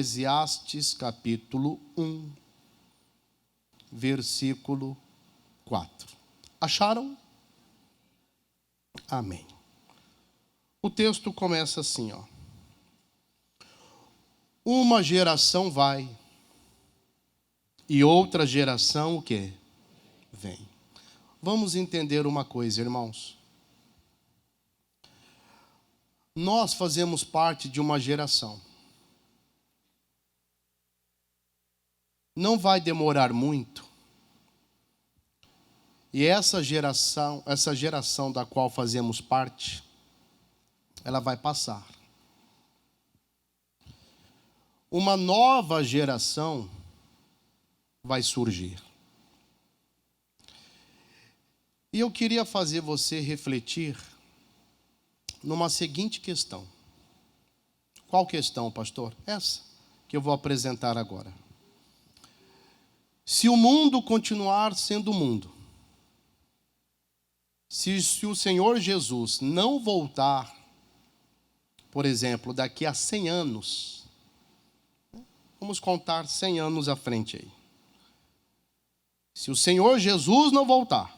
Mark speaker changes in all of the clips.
Speaker 1: Eclesiastes capítulo 1, versículo 4. Acharam? Amém. O texto começa assim, ó. Uma geração vai e outra geração o quê? Vem. Vamos entender uma coisa, irmãos. Nós fazemos parte de uma geração. Não vai demorar muito. E essa geração da qual fazemos parte, ela vai passar. Uma nova geração vai surgir. E eu queria fazer você refletir numa seguinte questão. Qual questão, pastor? Essa que eu vou apresentar agora. Se o mundo continuar sendo mundo, se o Senhor Jesus não voltar, por exemplo, daqui a 100 anos, vamos contar 100 anos à frente aí. Se o Senhor Jesus não voltar,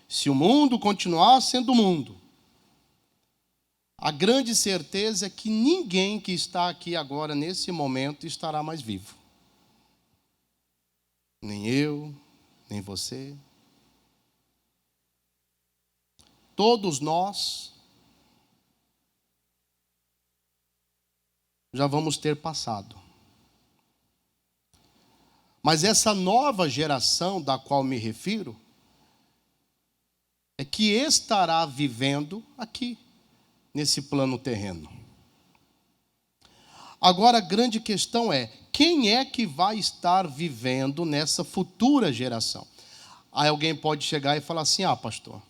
Speaker 1: se o mundo continuar sendo mundo, a grande certeza é que ninguém que está aqui agora, nesse momento, estará mais vivo. Nem eu, nem você. Todos nós já vamos ter passado. Mas essa nova geração da qual me refiro é que estará vivendo aqui, nesse plano terreno. Agora a grande questão é, quem é que vai estar vivendo nessa futura geração? Aí alguém pode chegar e falar assim, pastor,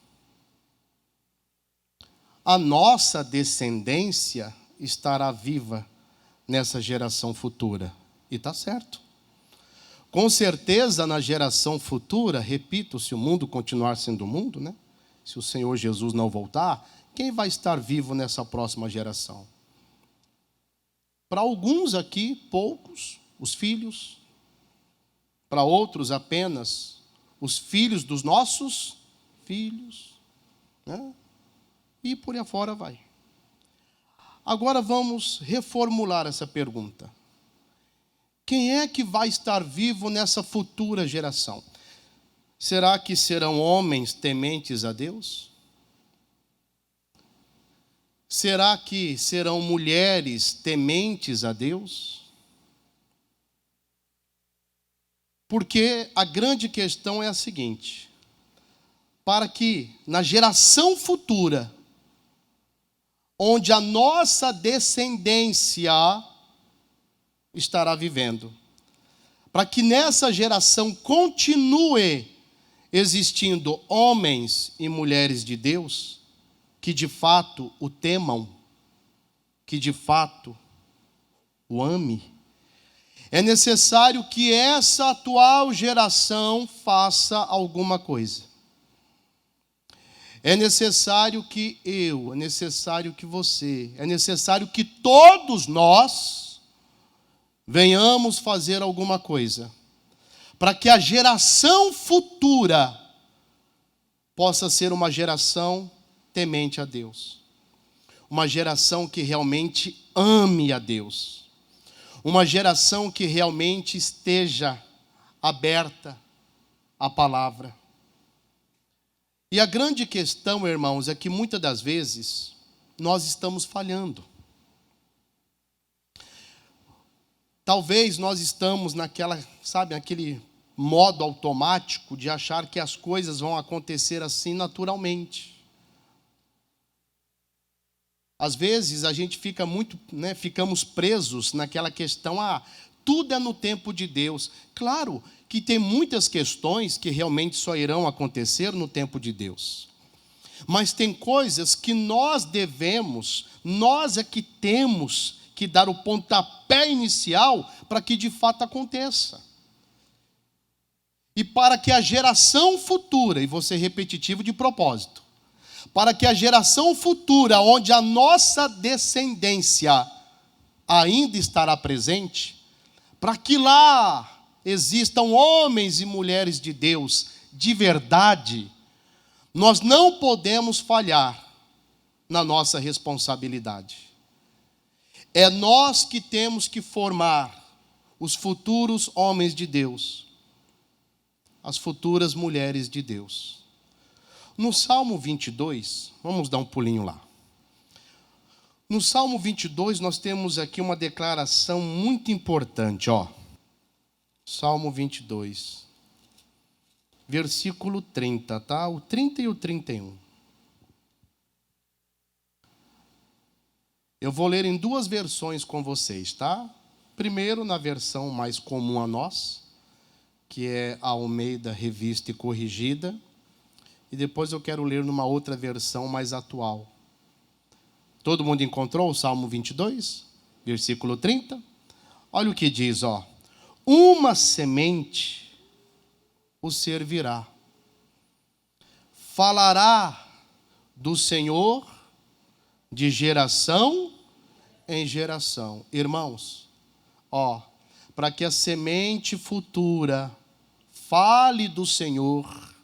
Speaker 1: a nossa descendência estará viva nessa geração futura. E está certo. Com certeza na geração futura, repito, se o mundo continuar sendo mundo, né? Se o Senhor Jesus não voltar, quem vai estar vivo nessa próxima geração? Para alguns aqui, poucos, os filhos. Para outros, apenas os filhos dos nossos filhos. Né? E por aí afora vai. Agora vamos reformular essa pergunta. Quem é que vai estar vivo nessa futura geração? Será que serão homens tementes a Deus? Será que serão mulheres tementes a Deus? Porque a grande questão é a seguinte: para que na geração futura, onde a nossa descendência estará vivendo, para que nessa geração continue existindo homens e mulheres de Deus, que de fato o temam, que de fato o ame, é necessário que essa atual geração faça alguma coisa. É necessário que eu, é necessário que você, é necessário que todos nós venhamos fazer alguma coisa, para que a geração futura possa ser uma geração temente a Deus. Uma geração que realmente ame a Deus. Uma geração que realmente esteja aberta à palavra. E a grande questão, irmãos, é que muitas das vezes nós estamos falhando. Talvez nós estamos naquele modo automático de achar que as coisas vão acontecer assim naturalmente. Às vezes a gente fica ficamos presos naquela questão, Tudo é no tempo de Deus. Claro que tem muitas questões que realmente só irão acontecer no tempo de Deus. Mas tem coisas que nós é que temos que dar o pontapé inicial para que de fato aconteça. E para que a geração futura, e vou ser repetitivo de propósito, para que a geração futura, onde a nossa descendência ainda estará presente, para que lá existam homens e mulheres de Deus de verdade, nós não podemos falhar na nossa responsabilidade. É nós que temos que formar os futuros homens de Deus, as futuras mulheres de Deus. No Salmo 22, vamos dar um pulinho lá. No Salmo 22, nós temos aqui uma declaração muito importante, ó. Salmo 22, versículo 30, tá? O 30 e o 31. Eu vou ler em duas versões com vocês, tá? Primeiro, na versão mais comum a nós, que é a Almeida Revista e Corrigida. E depois eu quero ler numa outra versão mais atual. Todo mundo encontrou o Salmo 22, versículo 30? Olha o que diz, ó. Uma semente o servirá. Falará do Senhor de geração em geração. Irmãos, ó, para que a semente futura fale do Senhor,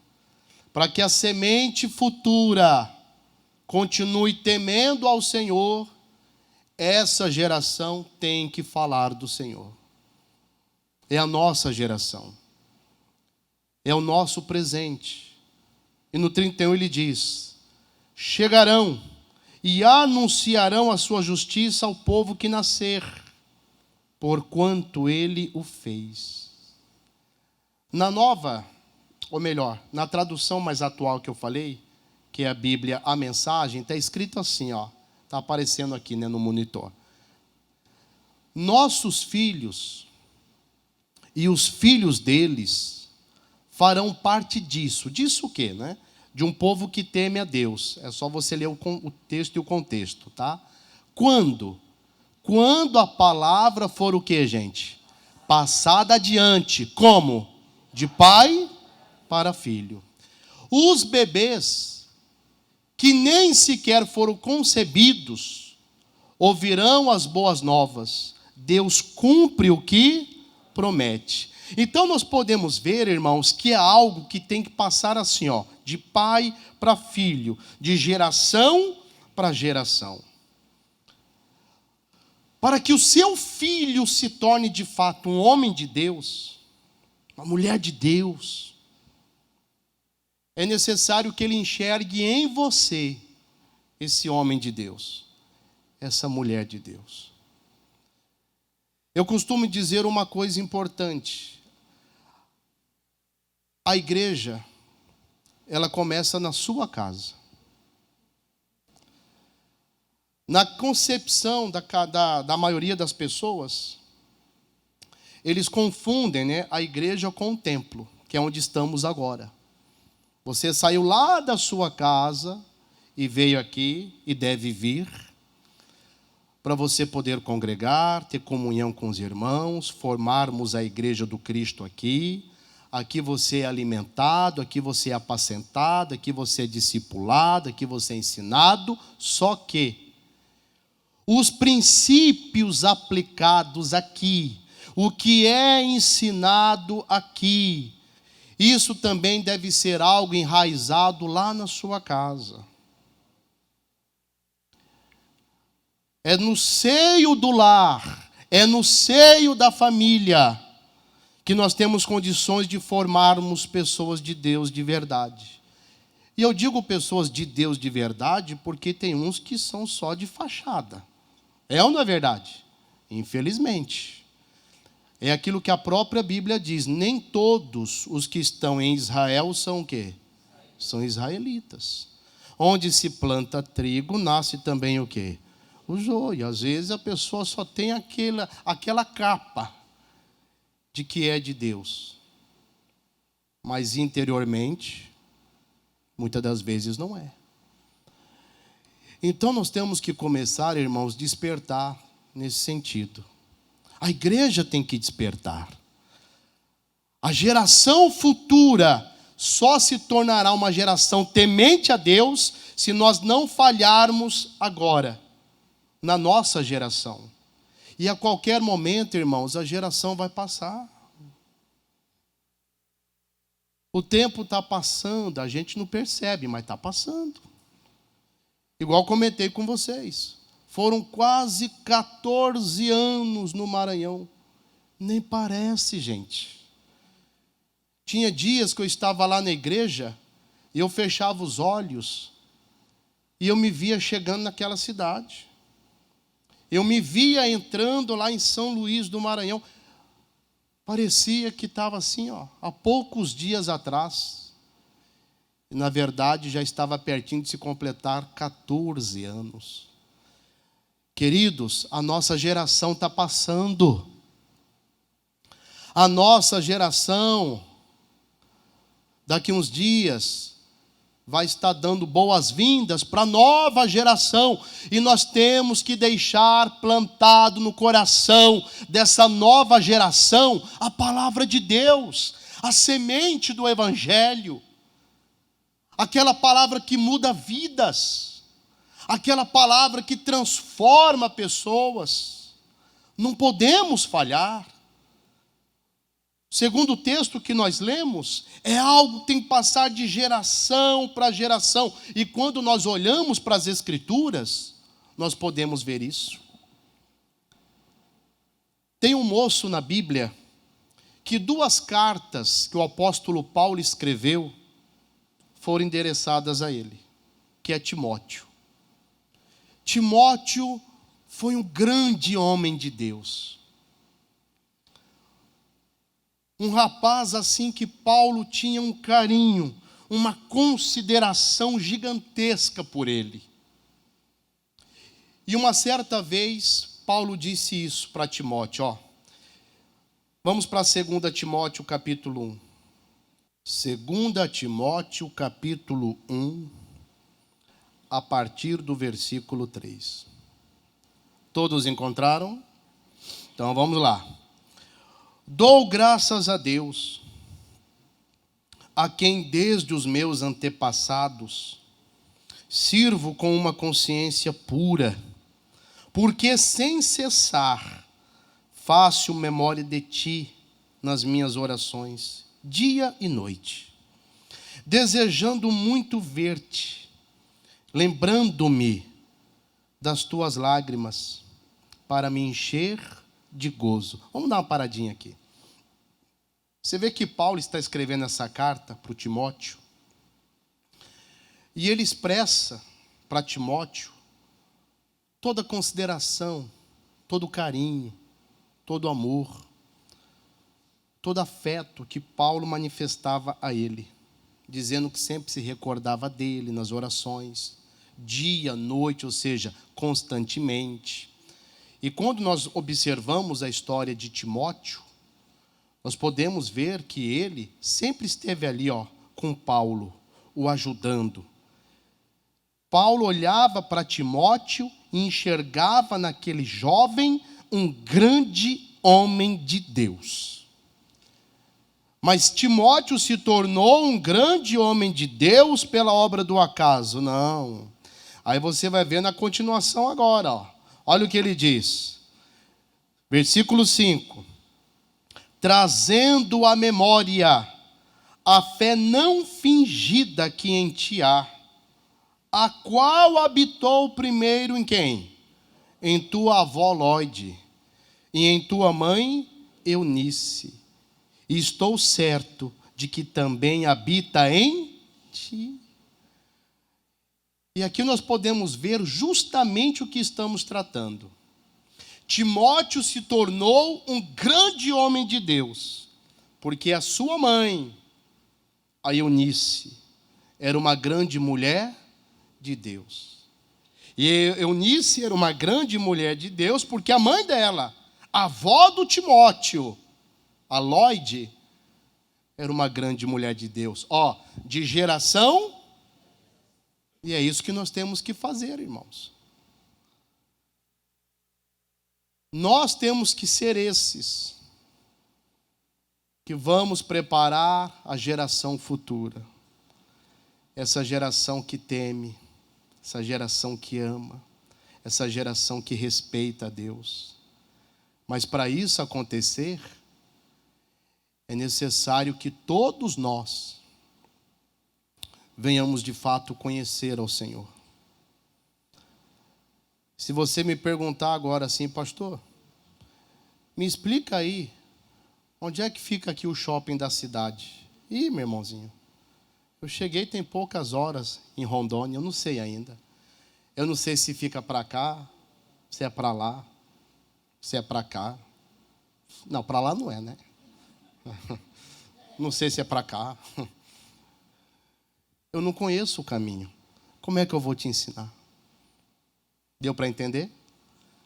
Speaker 1: para que a semente futura continue temendo ao Senhor, essa geração tem que falar do Senhor. É a nossa geração. É o nosso presente. E no 31 ele diz: chegarão e anunciarão a sua justiça ao povo que nascer, porquanto ele o fez. Na nova, ou melhor, na tradução mais atual que eu falei, que é a Bíblia, a mensagem, está escrito assim, ó. Está aparecendo aqui, né, no monitor. Nossos filhos e os filhos deles farão parte disso. Disso o quê, né? De um povo que teme a Deus. É só você ler o texto e o contexto, tá? Quando? Quando a palavra for o quê, gente? Passada adiante. Como? De pai para filho. Os bebês que nem sequer foram concebidos ouvirão as boas novas. Deus cumpre o que promete. Então nós podemos ver, irmãos, que é algo que tem que passar assim, ó, de pai para filho, de geração para geração. Para que o seu filho se torne de fato um homem de Deus, uma mulher de Deus, é necessário que ele enxergue em você esse homem de Deus, essa mulher de Deus. Eu costumo dizer uma coisa importante. A igreja, ela começa na sua casa. Na concepção da maioria das pessoas, eles confundem, né, a igreja com o templo, que é onde estamos agora. Você saiu lá da sua casa e veio aqui e deve vir para você poder congregar, ter comunhão com os irmãos, formarmos a igreja do Cristo aqui. Aqui você é alimentado, aqui você é apacentado, aqui você é discipulado, aqui você é ensinado. Só que os princípios aplicados aqui, o que é ensinado aqui, isso também deve ser algo enraizado lá na sua casa. É no seio do lar, é no seio da família que nós temos condições de formarmos pessoas de Deus de verdade. E eu digo pessoas de Deus de verdade porque tem uns que são só de fachada. É ou não é verdade? Infelizmente. É aquilo que a própria Bíblia diz. Nem todos os que estão em Israel são o quê? São israelitas. Onde se planta trigo, nasce também o quê? O joio. Às vezes a pessoa só tem aquela capa, de que é de Deus, mas interiormente, muitas das vezes não é. Então nós temos que começar, irmãos, despertar nesse sentido. A igreja tem que despertar. A geração futura só se tornará uma geração temente a Deus se nós não falharmos agora, na nossa geração. E a qualquer momento, irmãos, a geração vai passar. O tempo está passando, a gente não percebe, mas está passando. Igual comentei com vocês. Foram quase 14 anos no Maranhão. Nem parece, gente. Tinha dias que eu estava lá na igreja e eu fechava os olhos e eu me via chegando naquela cidade. Eu me via entrando lá em São Luís do Maranhão. Parecia que estava assim, há poucos dias atrás. E, na verdade, já estava pertinho de se completar 14 anos. Queridos, a nossa geração está passando. A nossa geração, daqui uns dias, vai estar dando boas-vindas para a nova geração. E nós temos que deixar plantado no coração dessa nova geração a palavra de Deus, a semente do Evangelho. Aquela palavra que muda vidas. Aquela palavra que transforma pessoas. Não podemos falhar. Segundo o texto que nós lemos, é algo que tem que passar de geração para geração. E quando nós olhamos para as Escrituras, nós podemos ver isso. Tem um moço na Bíblia que 2 cartas que o apóstolo Paulo escreveu foram endereçadas a ele, que é Timóteo. Timóteo foi um grande homem de Deus. Um rapaz assim que Paulo tinha um carinho, uma consideração gigantesca por ele. E uma certa vez, Paulo disse isso para Timóteo. Vamos para 2 Timóteo capítulo 1. 2 Timóteo capítulo 1, a partir do versículo 3. Todos encontraram? Então vamos lá. Dou graças a Deus, a quem desde os meus antepassados sirvo com uma consciência pura, porque sem cessar faço memória de ti nas minhas orações, dia e noite, desejando muito ver-te, lembrando-me das tuas lágrimas, para me encher de gozo. Vamos dar uma paradinha aqui. Você vê que Paulo está escrevendo essa carta para o Timóteo, e ele expressa para Timóteo toda a consideração, todo o carinho, todo o amor, todo afeto que Paulo manifestava a ele, dizendo que sempre se recordava dele nas orações, dia, noite, ou seja, constantemente. E quando nós observamos a história de Timóteo, nós podemos ver que ele sempre esteve ali, com Paulo, o ajudando. Paulo olhava para Timóteo e enxergava naquele jovem um grande homem de Deus. Mas Timóteo se tornou um grande homem de Deus pela obra do acaso? Não. Aí você vai ver na continuação agora, Olha o que ele diz. Versículo 5. Trazendo à memória a fé não fingida que em ti há, a qual habitou primeiro em quem? Em tua avó Lóide, e em tua mãe Eunice. E estou certo de que também habita em ti. E aqui nós podemos ver justamente o que estamos tratando. Timóteo se tornou um grande homem de Deus, porque a sua mãe, a Eunice, era uma grande mulher de Deus. E Eunice era uma grande mulher de Deus, porque a mãe dela, a avó do Timóteo, A Lloyd era uma grande mulher de Deus. De geração. E é isso que nós temos que fazer, irmãos. Nós temos que ser esses que vamos preparar a geração futura. Essa geração que teme, essa geração que ama, essa geração que respeita a Deus. Mas para isso acontecer, é necessário que todos nós venhamos de fato conhecer ao Senhor. Se você me perguntar agora assim, pastor, me explica aí, onde é que fica aqui o shopping da cidade? Ih, meu irmãozinho, eu cheguei tem poucas horas em Rondônia, eu não sei ainda. Eu não sei se fica para cá, se é para lá, se é para cá. Não, para lá não é, né? Não sei se é para cá. Eu não conheço o caminho. Como é que eu vou te ensinar? Deu para entender?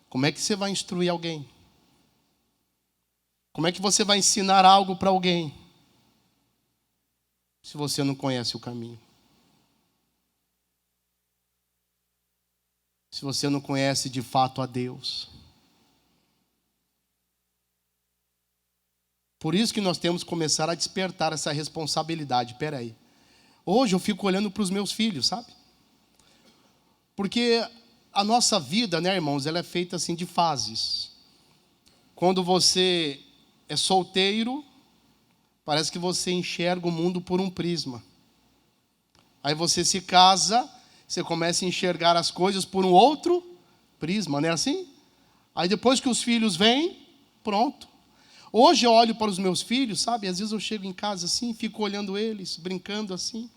Speaker 1: Como é que você vai instruir alguém? Como é que você vai ensinar algo para alguém se você não conhece o caminho? Se você não conhece de fato a Deus. Por isso que nós temos que começar a despertar essa responsabilidade. Espera aí. Hoje eu fico olhando para os meus filhos, sabe? Porque a nossa vida, né, irmãos, ela é feita assim de fases. Quando você é solteiro, parece que você enxerga o mundo por um prisma. Aí você se casa, você começa a enxergar as coisas por um outro prisma, não é assim? Aí depois que os filhos vêm, pronto. Hoje eu olho para os meus filhos, sabe? Às vezes eu chego em casa assim, fico olhando eles, brincando assim.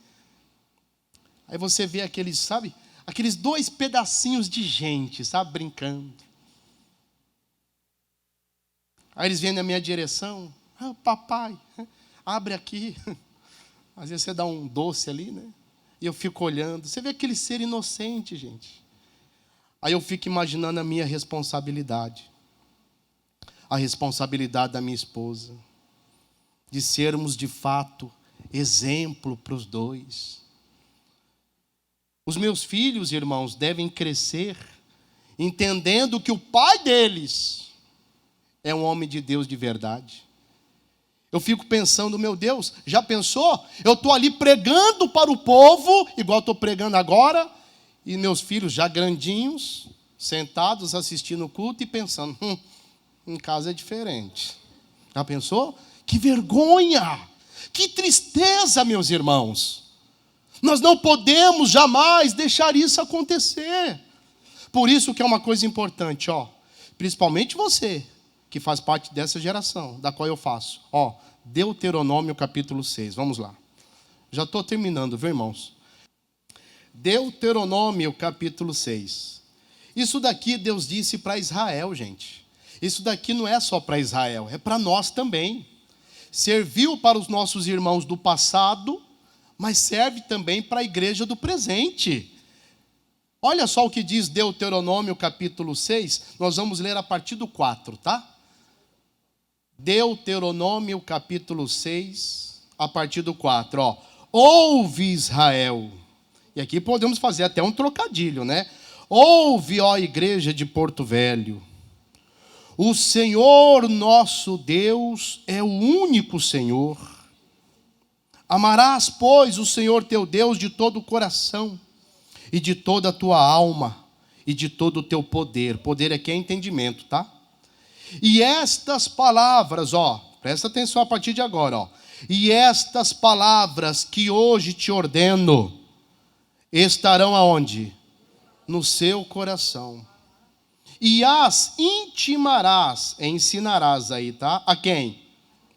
Speaker 1: Aí você vê aqueles, sabe? Aqueles 2 pedacinhos de gente, sabe? Brincando. Aí eles vêm na minha direção. Papai, abre aqui. Às vezes você dá um doce ali, né? E eu fico olhando. Você vê aquele ser inocente, gente. Aí eu fico imaginando a minha responsabilidade. A responsabilidade da minha esposa. De sermos, de fato, exemplo para os 2. Os meus filhos, irmãos, devem crescer entendendo que o pai deles é um homem de Deus de verdade. Eu fico pensando, meu Deus, já pensou? Eu estou ali pregando para o povo, igual estou pregando agora, e meus filhos já grandinhos, sentados assistindo o culto e pensando, em casa é diferente. Já pensou? Que vergonha! Que tristeza, meus irmãos! Nós não podemos jamais deixar isso acontecer. Por isso que é uma coisa importante, principalmente você, que faz parte dessa geração, da qual eu faço. Deuteronômio capítulo 6, vamos lá. Já estou terminando, viu, irmãos? Deuteronômio capítulo 6. Isso daqui Deus disse para Israel, gente. Isso daqui não é só para Israel, é para nós também. Serviu para os nossos irmãos do passado, mas serve também para a igreja do presente. Olha só o que diz Deuteronômio capítulo 6, nós vamos ler a partir do 4, tá? Deuteronômio capítulo 6, a partir do 4, Ouve, Israel. E aqui podemos fazer até um trocadilho, né? Ouve, ó igreja de Porto Velho. O Senhor nosso Deus é o único Senhor. Amarás, pois, o Senhor teu Deus de todo o coração, e de toda a tua alma, e de todo o teu poder. Poder aqui é entendimento, tá? E estas palavras, presta atenção a partir de agora, E estas palavras que hoje te ordeno, estarão aonde? No seu coração. E as intimarás, ensinarás aí, tá? A quem?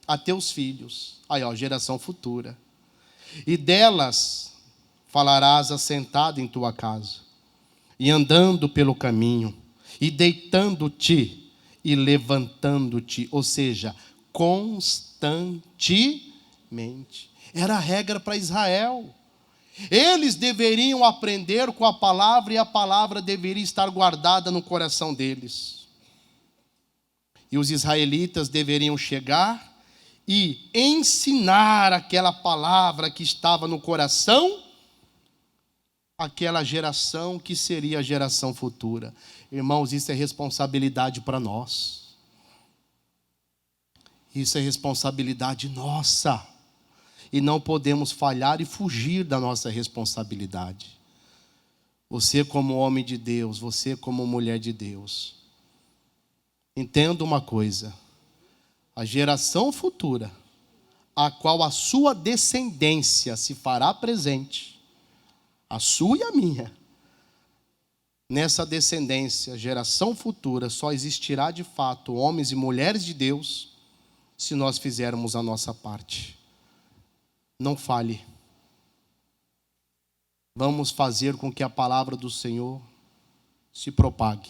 Speaker 1: A teus filhos. Aí, geração futura. E delas falarás assentado em tua casa, e andando pelo caminho, e deitando-te, e levantando-te, ou seja, constantemente. Era a regra para Israel. Eles deveriam aprender com a palavra, e a palavra deveria estar guardada no coração deles. E os israelitas deveriam chegar e ensinar aquela palavra que estava no coração, aquela geração que seria a geração futura. Irmãos, isso é responsabilidade para nós. Isso é responsabilidade nossa. E não podemos falhar e fugir da nossa responsabilidade. Você como homem de Deus, você como mulher de Deus, entenda uma coisa: a geração futura, a qual a sua descendência se fará presente, a sua e a minha, nessa descendência, geração futura, só existirá de fato homens e mulheres de Deus, se nós fizermos a nossa parte. Não falhe. Vamos fazer com que a palavra do Senhor se propague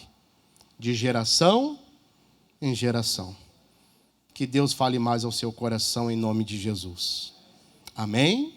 Speaker 1: de geração em geração. Que Deus fale mais ao seu coração em nome de Jesus. Amém?